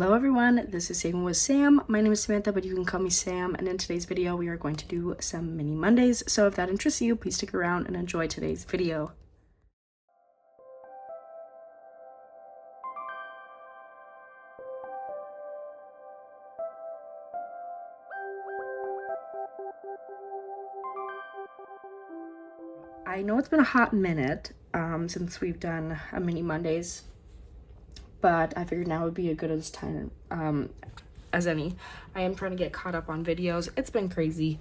Hello everyone, this is Saving with Sam. My name is Samantha, but you can call me Sam, and in today's video we are going to do some mini Mondays, so if that interests you, please stick around and enjoy today's video. I know it's been a hot minute since we've done a mini Mondays, but I figured now would be a good as time as any. I am trying to get caught up on videos. It's been crazy.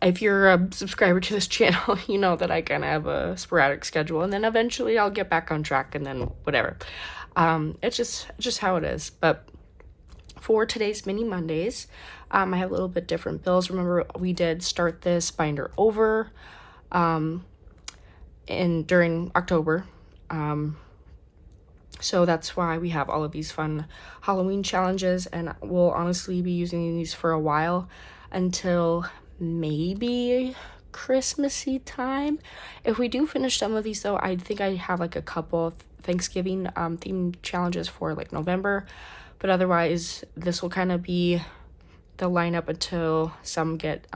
If you're a subscriber to this channel, you know that I kind of have a sporadic schedule, and then eventually I'll get back on track, and then whatever. It's just how it is. But for today's mini Mondays, I have a little bit different bills. Remember, we did start this binder over during October. So that's why we have all of these fun Halloween challenges, and we'll honestly be using these for a while until maybe Christmassy time. If we do finish some of these though, I think I have like a couple of Thanksgiving themed challenges for like November, but otherwise this will kind of be the lineup until some get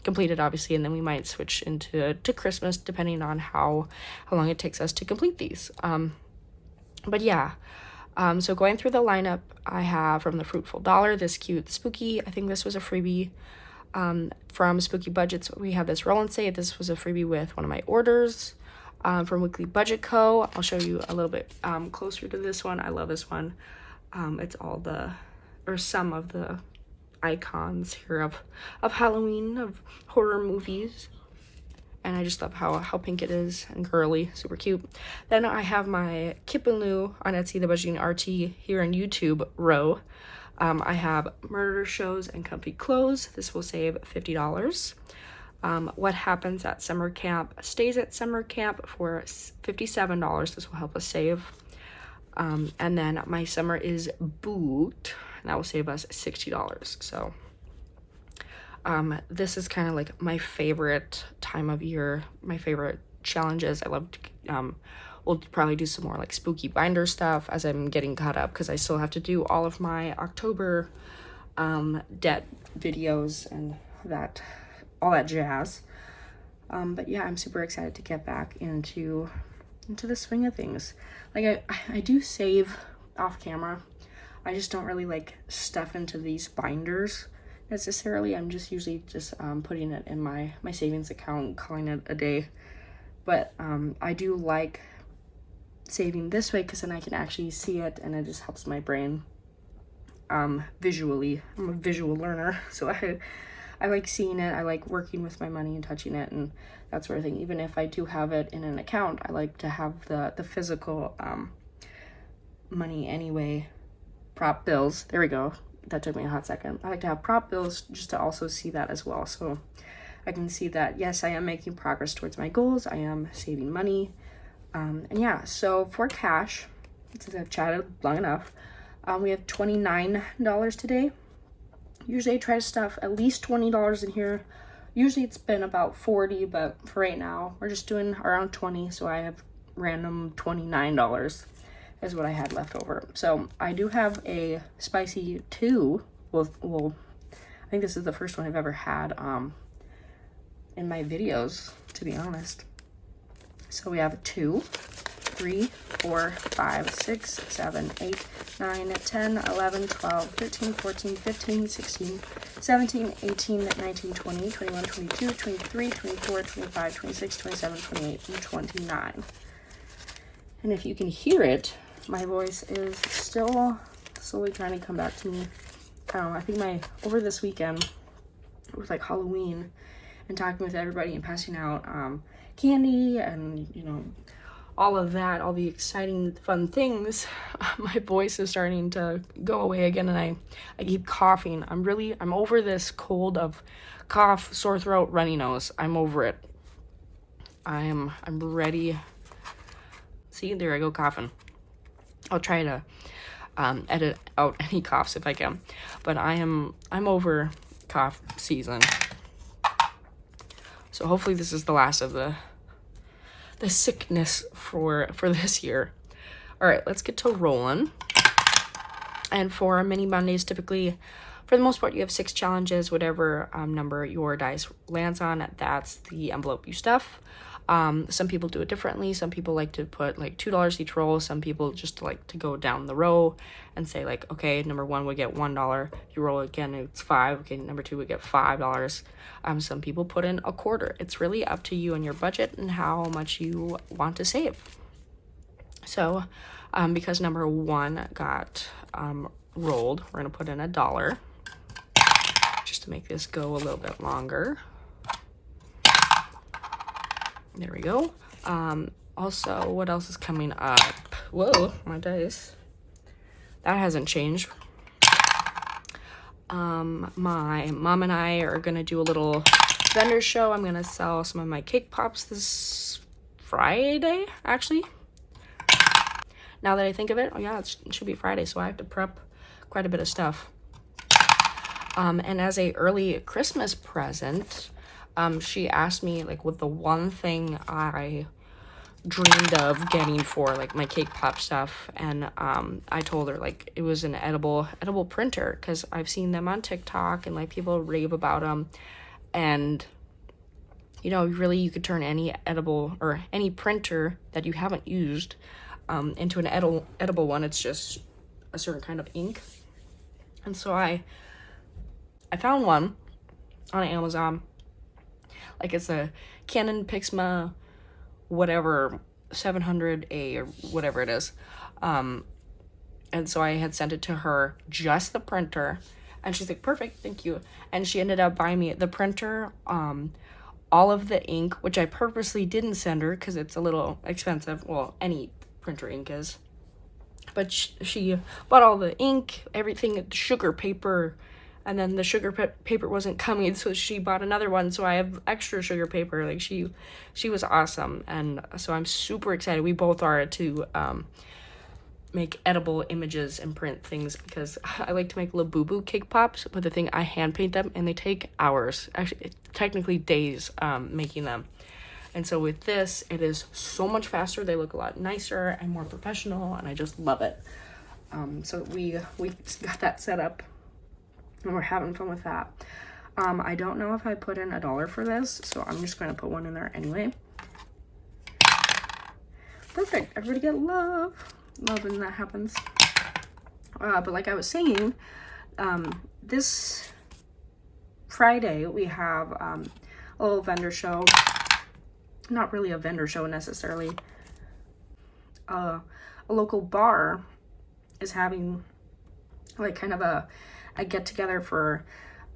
completed, obviously, and then we might switch into Christmas depending on how long it takes us to complete these. But yeah, so going through the lineup, I have from the Fruitful Dollar this cute spooky. I think this was a freebie from Spooky Budgets. We have this Roll and Say. This was a freebie with one of my orders. From Weekly Budget Co. I'll show you a little bit closer to this one. I love this one. It's all some of the icons here of Halloween, of horror movies. And I just love how pink it is and girly, super cute. Then I have my Kip and Lou on Etsy, the Budgeting RT here on YouTube row. I have Murder Shows and Comfy Clothes. This will save $50. What Happens at Summer Camp Stays at Summer Camp for $57. This will help us save. And then My Summer is Booked, and that will save us $60. So this is kind of like my favorite time of year, my favorite challenges. I love we'll probably do some more like spooky binder stuff as I'm getting caught up, because I still have to do all of my October debt videos and all that jazz. But yeah, I'm super excited to get back into the swing of things. Like I do save off camera. I just don't really like stuff into these binders necessarily. I'm just usually just putting it in my savings account, calling it a day. But I do like saving this way, because then I can actually see it, and it just helps my brain visually. I'm a visual learner, so I like seeing it. I like working with my money and touching it and that sort of thing. Even if I do have it in an account, I like to have the physical money anyway. Prop bills, there we go. That took me a hot second. I like to have prop bills just to also see that as well, so I can see that yes, I am making progress towards my goals. I am saving money. And yeah, so for cash, since I've chatted long enough, we have $29 today. Usually I try to stuff at least $20 in here. Usually it's been about $40, but for right now we're just doing around $20, so I have random $29 is what I had left over. So I do have a spicy 2. Well, I think this is the first one I've ever had in my videos, to be honest. So we have 2, 3, 4, 5, 6, 7, 8, 9, 10, 11, 12, 13, 14, 15, 16, 17, 18, 19, 20, 21, 22, 23, 24, 25, 26, 27, 28, and 29. And if you can hear it, my voice is still slowly trying to come back to me. I don't know, I think over this weekend, with like Halloween and talking with everybody and passing out candy and, you know, all of that, all the exciting, fun things, my voice is starting to go away again, and I keep coughing. I'm over this cold of cough, sore throat, runny nose. I'm over it. I'm ready. See, there I go coughing. I'll try to edit out any coughs if I can, but I'm over cough season. So hopefully this is the last of the sickness for this year. All right, let's get to rolling. And for mini Mondays, typically, for the most part, you have 6 challenges. Whatever number your dice lands on, that's the envelope you stuff. Some people do it differently. Some people like to put like $2 each roll. Some people just like to go down the row and say like, okay, number 1 would get $1. You roll again, it's 5. Okay, number 2 would get $5. Some people put in a quarter. It's really up to you and your budget and how much you want to save. So, because number 1 got rolled, we're gonna put in $1 just to make this go a little bit longer. There we go. Also, what else is coming up? Whoa, my dice. That hasn't changed. My mom and I are gonna do a little vendor show. I'm gonna sell some of my cake pops this Friday, actually. Now that I think of it, oh yeah, it should be Friday, so I have to prep quite a bit of stuff. And as a early Christmas present, she asked me like what the one thing I dreamed of getting for like my cake pop stuff, and I told her like it was an edible printer, because I've seen them on TikTok and like people rave about them, and you know, really you could turn any edible or any printer that you haven't used into an edible one. It's just a certain kind of ink. And so I found one on Amazon. Like it's a Canon Pixma whatever 700A or whatever it is. And so I had sent it to her, just the printer, and she's like, perfect, thank you. And she ended up buying me the printer, all of the ink, which I purposely didn't send her because it's a little expensive. Well, any printer ink is. But she bought all the ink, everything, sugar paper, and then the sugar paper wasn't coming, so she bought another one, so I have extra sugar paper. Like she was awesome, and so I'm super excited. We both are to make edible images and print things, because I like to make little boo-boo cake pops, but the thing, I hand paint them and they take hours, actually technically days, making them. And so with this, it is so much faster. They look a lot nicer and more professional, and I just love it. So we got that set up, and we're having fun with that. I don't know if I put in $1 for this, so I'm just going to put one in there anyway. Perfect. Everybody get love when that happens. But like I was saying, this Friday we have a little vendor show. Not really a vendor show necessarily. A local bar is having like kind of a get together for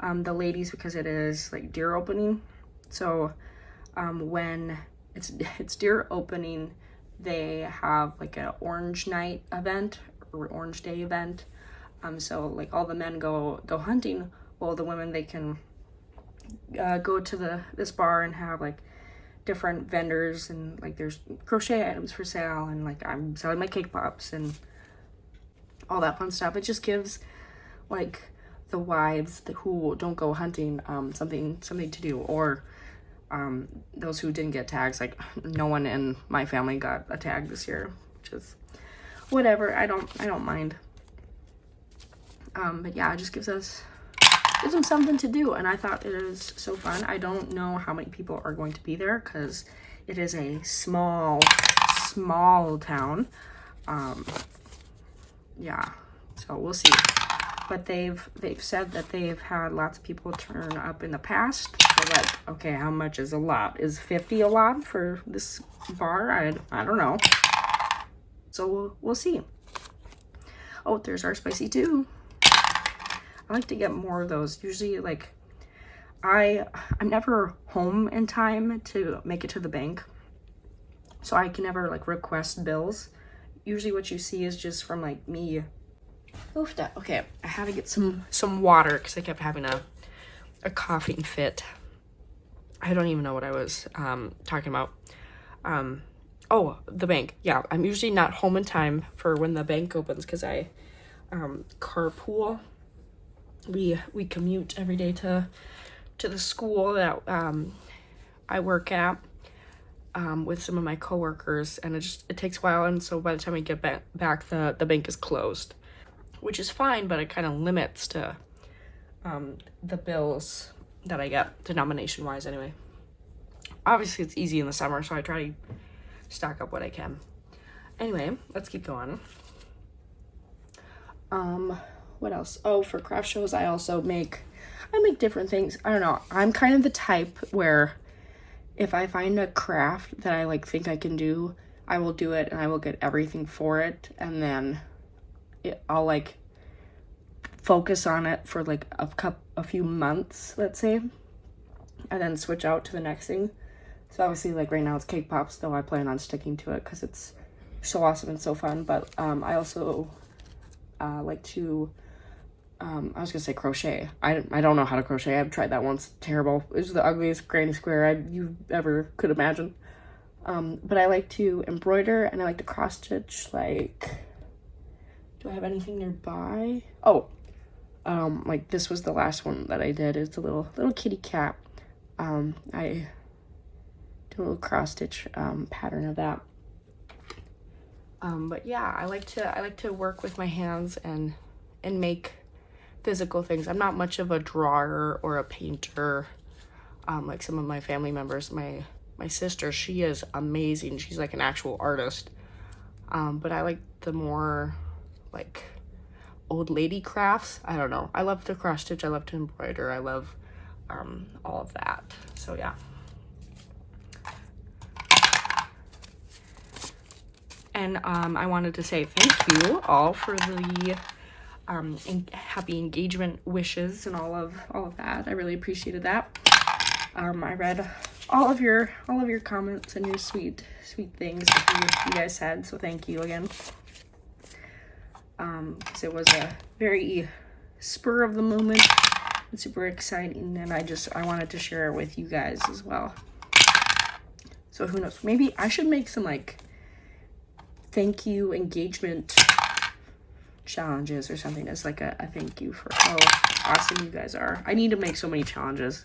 the ladies, because it is like deer opening. So when it's deer opening, they have like an orange night event or orange day event. So like all the men go hunting, while the women, they can go to this bar and have like different vendors, and like there's crochet items for sale, and like I'm selling my cake pops and all that fun stuff. It just gives like the wives who don't go hunting something to do, or those who didn't get tags. Like no one in my family got a tag this year, which is whatever. I don't mind. But yeah, it just gives them something to do, and I thought it is so fun. I don't know how many people are going to be there, because it is a small town. Yeah, so we'll see. But they've said that they've had lots of people turn up in the past. They're like, okay, how much is a lot? Is 50 a lot for this bar? I don't know. So we'll see. Oh, there's our spicy too. I like to get more of those. Usually, like, I'm never home in time to make it to the bank, so I can never like request bills. Usually what you see is just from like me. Oofed up. Okay, I had to get some water because I kept having a coughing fit. I don't even know what I was talking about. Oh, the bank. Yeah, I'm usually not home in time for when the bank opens, because I carpool. We commute every day to the school that I work at with some of my coworkers, and it takes a while, and so by the time I get back the bank is closed. which is fine, but it kind of limits to the bills that I get denomination wise anyway. Obviously it's easy in the summer, so I try to stock up what I can. Anyway, let's keep going. What else? Oh, for craft shows, I make different things. I don't know. I'm kind of the type where if I find a craft that I like think I can do, I will do it and I will get everything for it, and then I'll like focus on it for like a few months, let's say, and then switch out to the next thing. So obviously, like right now it's cake pops, though I plan on sticking to it because it's so awesome and so fun. But I also like to I was gonna say crochet. I don't know how to crochet. I've tried that once. Terrible. It was the ugliest granny square you ever could imagine. But I like to embroider and I like to cross stitch. Like, do I have anything nearby? Oh, like this was the last one that I did. It's a little kitty cat. I did a little cross stitch pattern of that. But yeah, I like to work with my hands and make physical things. I'm not much of a drawer or a painter, like some of my family members. My sister, she is amazing. She's like an actual artist. But I like the more like old lady crafts. I don't know. I love to cross stitch. I love to embroider. I love all of that. So yeah. And I wanted to say thank you all for the happy engagement wishes and all of that. I really appreciated that. I read all of your comments and your sweet things that you guys said, so thank you again. Because it was a very spur of the moment and super exciting, and I wanted to share it with you guys as well. So who knows, maybe I should make some like thank you engagement challenges or something as like a thank you for how awesome you guys are. I need to make so many challenges.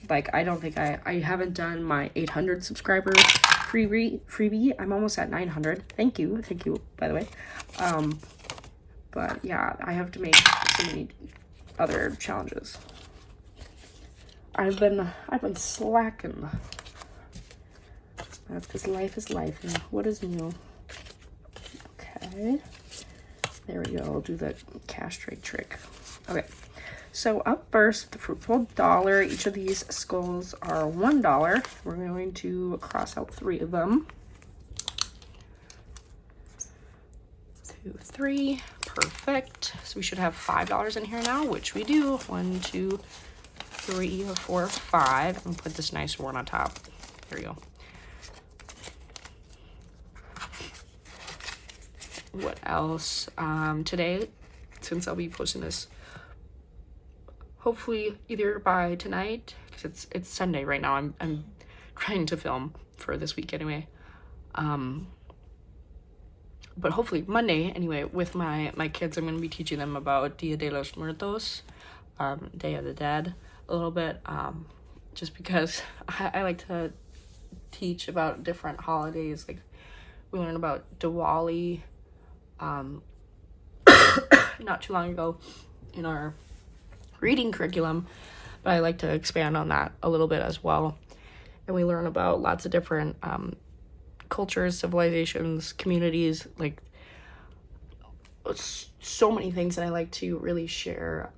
Like, I don't think I haven't done my 800 subscriber freebie. I'm almost at 900. Thank you, by the way. But yeah, I have to make so many other challenges. I've been slacking. That's because life is life, and what is new? Okay, there we go. I'll do the cash trade trick. Okay, so up first, the fruitful dollar. Each of these skulls are $1. We're going to cross out 3 of them. 2, 3, perfect. So we should have $5 in here now, which we do. 1, 2, 3, 4, 5. And put this nice one on top. There we go. What else? Today, since I'll be posting this hopefully either by tonight, because it's Sunday right now. I'm trying to film for this week anyway. But hopefully Monday anyway, with my kids, I'm going to be teaching them about Dia de los Muertos, Day of the Dead, a little bit, just because I like to teach about different holidays. Like, we learned about Diwali not too long ago in our reading curriculum, but I like to expand on that a little bit as well. And we learn about lots of different cultures, civilizations, communities, like so many things that I like to really share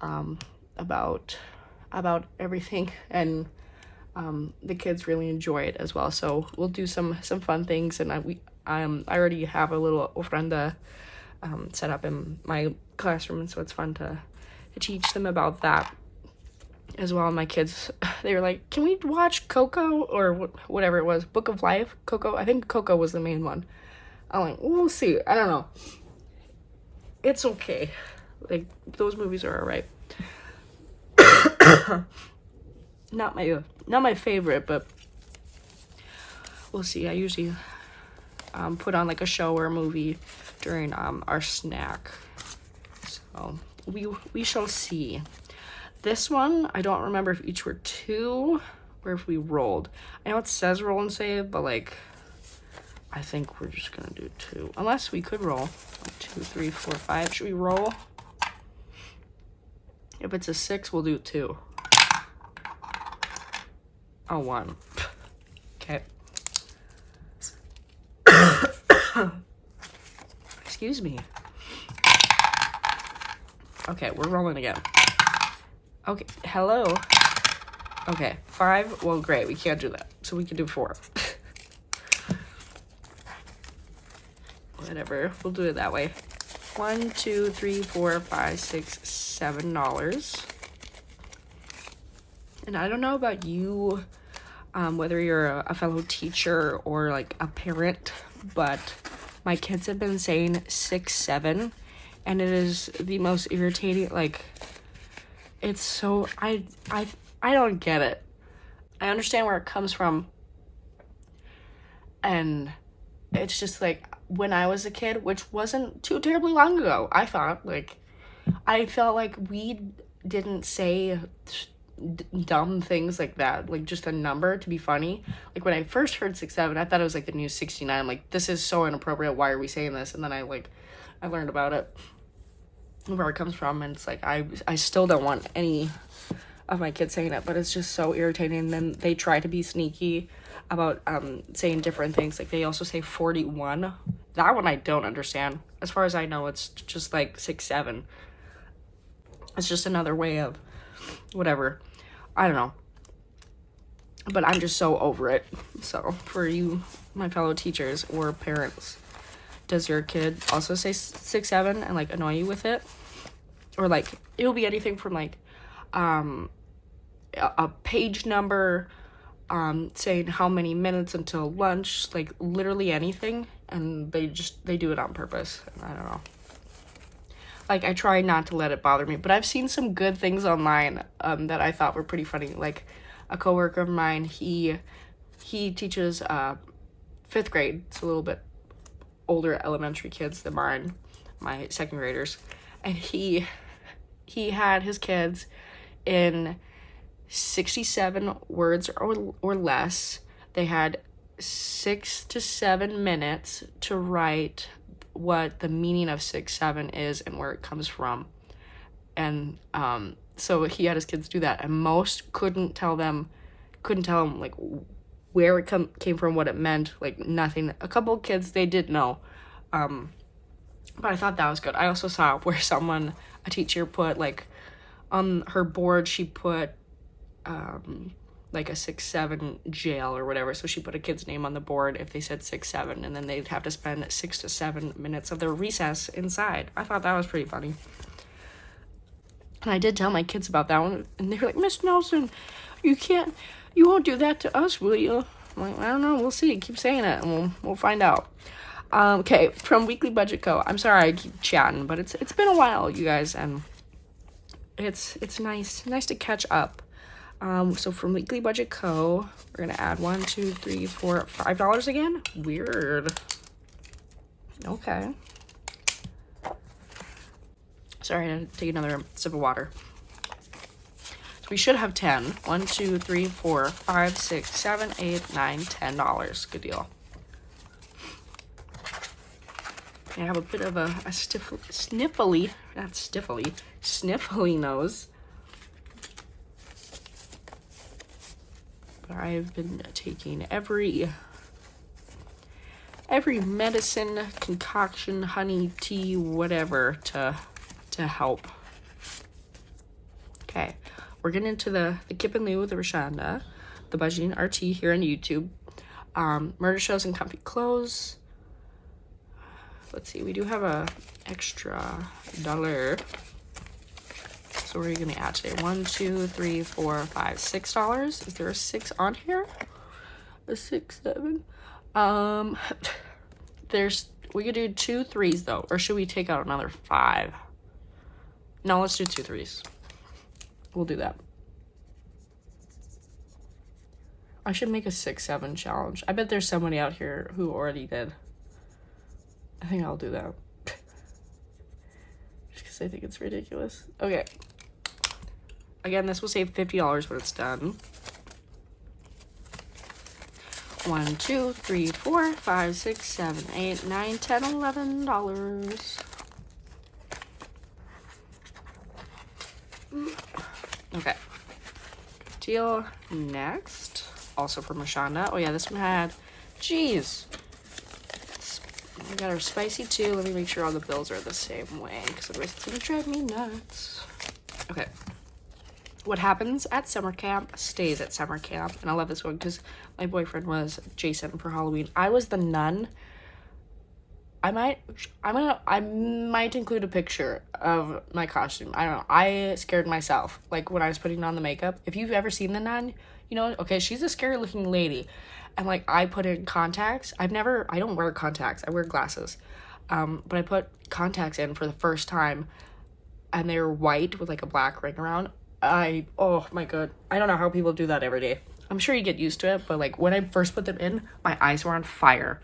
about everything, and the kids really enjoy it as well. So we'll do some fun things, and I already have a little ofrenda set up in my classroom, and so it's fun to teach them about that as well. And my kids, they were like, can we watch Coco or whatever it was, Book of Life? Coco, I think Coco was the main one. I'm like, we'll see. I don't know. It's okay. Like, those movies are alright. Not my favorite, but we'll see. I usually put on like a show or a movie during our snack. So we shall see. This one, I don't remember if each were 2 or if we rolled. I know it says roll and save, but like, I think we're just gonna do 2. Unless we could roll. 2, 3, 4, 5. Should we roll? If it's a 6, we'll do 2. Oh, 1. Okay. Excuse me. Okay, we're rolling again. Okay, hello. Okay, 5. Well, great. We can't do that. So we can do 4. Whatever. We'll do it that way. $1, 2, 3, 4, 5, 6, $7. And I don't know about you, whether you're a fellow teacher or like a parent, but my kids have been saying 6, 7, and it is the most irritating. Like, it's so, I don't get it. I understand where it comes from, and it's just like, when I was a kid, which wasn't too terribly long ago, I felt like we didn't say dumb things like that, like just a number to be funny. Like when I first heard 6, 7, I thought it was like the new 69. I'm like, this is so inappropriate. Why are we saying this? And then I learned about it, where it comes from, and it's like I still don't want any of my kids saying it, but it's just so irritating. And then they try to be sneaky about saying different things. Like they also say 41. That one I don't understand. As far as I know, it's just like 6, 7. It's just another way of whatever. I don't know. But I'm just so over it. So for you, my fellow teachers or parents, does your kid also say 6, 7 and like annoy you with it? Or like it'll be anything from like a page number, saying how many minutes until lunch, like literally anything, and they do it on purpose. And I don't know. Like, I try not to let it bother me, but I've seen some good things online that I thought were pretty funny. Like, a coworker of mine, he teaches 5th grade. It's a little bit older elementary kids than mine, my 2nd graders, and he had his kids in 67 words or less. They had 6 to 7 minutes to write what the meaning of 6, 7 is and where it comes from. And so he had his kids do that, and most couldn't tell them like where it came from, what it meant, like nothing. A couple of kids, they did know, but I thought that was good. I also saw where a teacher put like on her board, she put like a 6, 7 jail or whatever. So she put a kid's name on the board if they said 6, 7, and then they'd have to spend 6 to 7 minutes of their recess inside. I thought that was pretty funny. And I did tell my kids about that one, and they were like, Miss Nelson, you won't do that to us, will you? I'm like, I don't know, we'll see. Keep saying it, and we'll find out. Okay, from Weekly Budget Co. I'm sorry I keep chatting, but it's been a while, you guys, and it's nice to catch up. So from Weekly Budget Co., we're gonna add $1, 2, 3, 4, $5 again. Weird. Okay. Sorry, I had to take another sip of water. So we should have 10. 1, 2, 3, 4, 5, 6, 7, 8, 9, $10. Good deal. I have a bit of a sniffly nose. But I've been taking every medicine, concoction, honey, tea, whatever to help. Okay, we're getting into the Kip and Lou with the Rashonda, the Budgeting RT here on YouTube. Murder shows and comfy clothes. Let's see, we do have a extra $1. So what are you gonna add today? 1, 2, 3, 4, 5, $6. Is there a 6 on here? A 6, 7. We could do 2 3s though, or should we take out another 5? No, let's do 2 3s. We'll do that. I should make a 6, 7 challenge. I bet there's somebody out here who already did. I think I'll do that. Just because I think it's ridiculous. Okay. Again, this will save $50 when it's done. 1, 2, 3, 4, 5, 6, 7, 8, 9, 10, $11. Okay. Good deal. Next. Also from Rashonda. Oh yeah, this one had cheese. We got our spicy too. Let me make sure all the bills are the same way, because otherwise it's gonna drive me nuts. Okay. What happens at summer camp stays at summer camp. And I love this one because my boyfriend was Jason for Halloween. I was the nun. I might include a picture of my costume. I don't know. I scared myself, like, when I was putting on the makeup. If you've ever seen the nun, you know, okay, she's a scary looking lady. And, like, I put in contacts. I don't wear contacts. I wear glasses. But I put contacts in for the first time, and they were white with, like, a black ring around. Oh my god. I don't know how people do that every day. I'm sure you get used to it, but, like, when I first put them in, my eyes were on fire.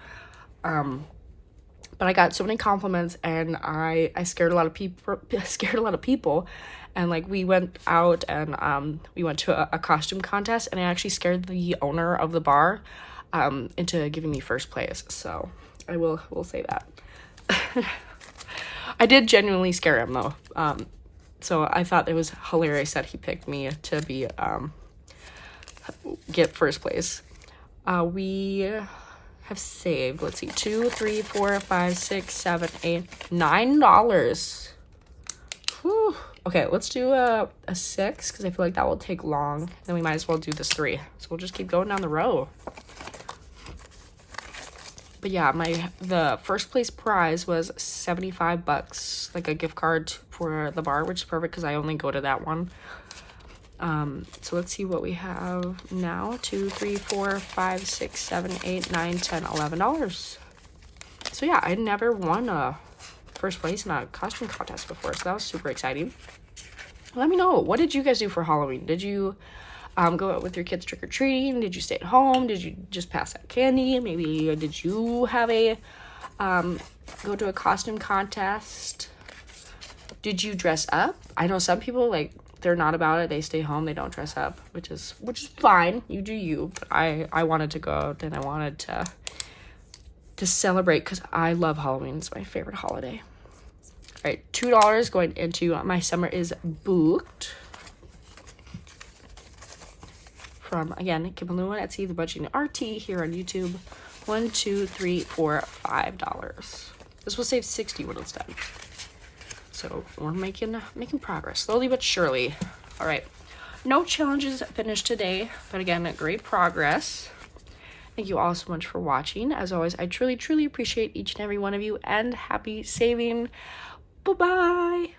But I got so many compliments, and I scared a lot of people, and, like, we went out and we went to a costume contest, and I actually scared the owner of the bar into giving me first place. So I will say that. I did genuinely scare him though. So I thought it was hilarious that he picked me to be get first place. We have saved, let's see, 2, 3, 4, 5, 6, 7, 8, $9. Whew. Okay, let's do a 6, because I feel like that will take long. Then we might as well do this 3. So we'll just keep going down the row. But yeah, the first place prize was $75, like a gift card for the bar, which is perfect because I only go to that one. So let's see what we have now. 2, 3, 4, 5, 6, 7, 8, 9, 10, $11. So yeah, I never won a first place in a costume contest before, so that was super exciting. Let me know, what did you guys do for Halloween? Did you go out with your kids trick-or-treating? Did you stay at home? Did you just pass out candy? Maybe did you have a go to a costume contest? Did you dress up? I know some people, like, they're not about it. They stay home. They don't dress up, which is fine. You do you. But I wanted to go out, and I wanted to celebrate because I love Halloween. It's my favorite holiday. All right, $2 going into my summer is booked. From, again, Kim Balloon at See the Budgeting RT here on YouTube. $1, 2, 3, 4, $5. This will save $60 when it's done. So we're making progress, slowly but surely. All right, no challenges finished today, but again, great progress. Thank you all so much for watching. As always, I truly, truly appreciate each and every one of you, and happy saving. Bye-bye.